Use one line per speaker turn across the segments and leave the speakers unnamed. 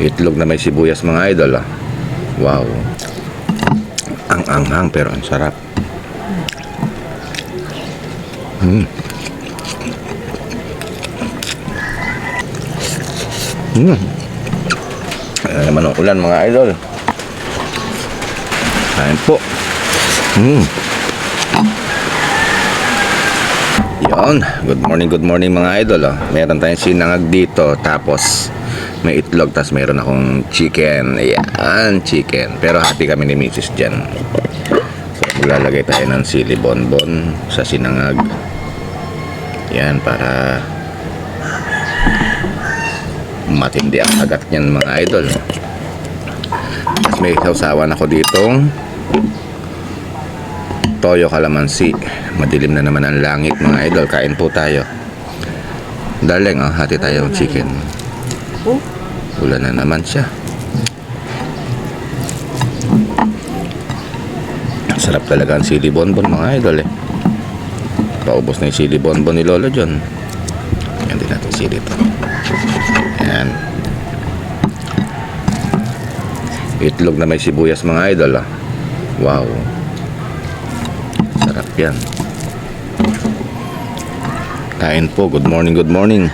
Itlog na may sibuyas mga idol, ah. Wow. Ang anghang pero ang sarap. Ayan naman ang ulan mga idol. Ayan po. Yon. Good morning mga idol, oh. Meron tayong sinangag dito. Tapos may itlog. Tapos meron akong chicken. Ayan, chicken. Pero happy kami ni Mrs. dyan. So maglalagay tayo ng sili bonbon sa sinangag. Yan, para matindi ang agat niyan mga idol. Tapos may sausawan ako ditong toyo kalamansi. Madilim na naman ang langit mga idol. Kain po tayo. Darling, oh, hati tayo ng chicken. Ulan na naman siya. Sarap talaga ang sili bonbon mga idol, eh. Paubos na yung sili bonbon ni Lolo John. Yan din natin sili ito. Yan. Itlog na may sibuyas mga idol, ah. Wow. Sarap yan. Kain po. Good morning, good morning.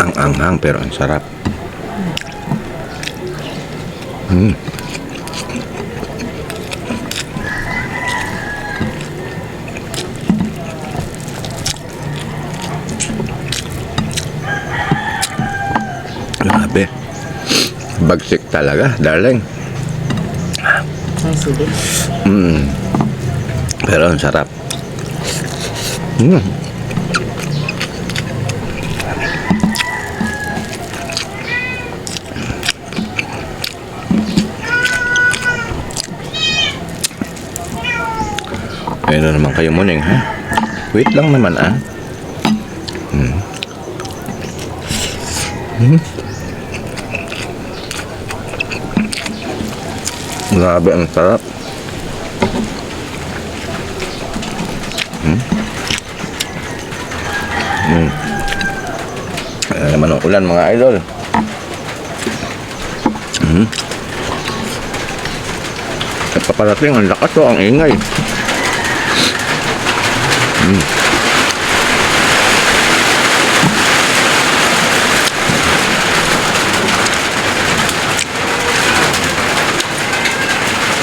Ang anghang pero ang sarap. Grabe. Bagsik talaga, darling. Pero ang sarap. Ayun na naman kayo muning, ha? Wait lang naman, ah. Grabe, ang sarap. Ayan naman ang ulan mga idol. Paparating ang lakas, oh, ang ingay.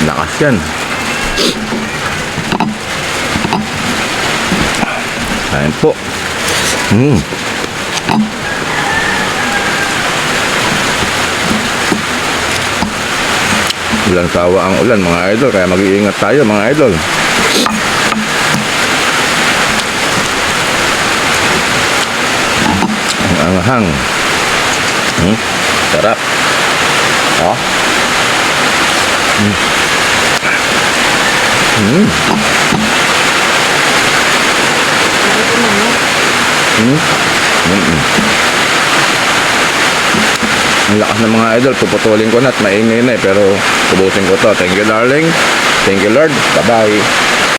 Lakas yan. Ayan po. Ulan sawa ang ulan mga idol. Kaya mag-iingat tayo mga idol. Ang anghang. Sarap. Oh. Ang lakas ng mga idol. Puputulin ko na at maingay na, eh. Pero tubusin ko to. Thank you darling. Thank you Lord. Bye bye.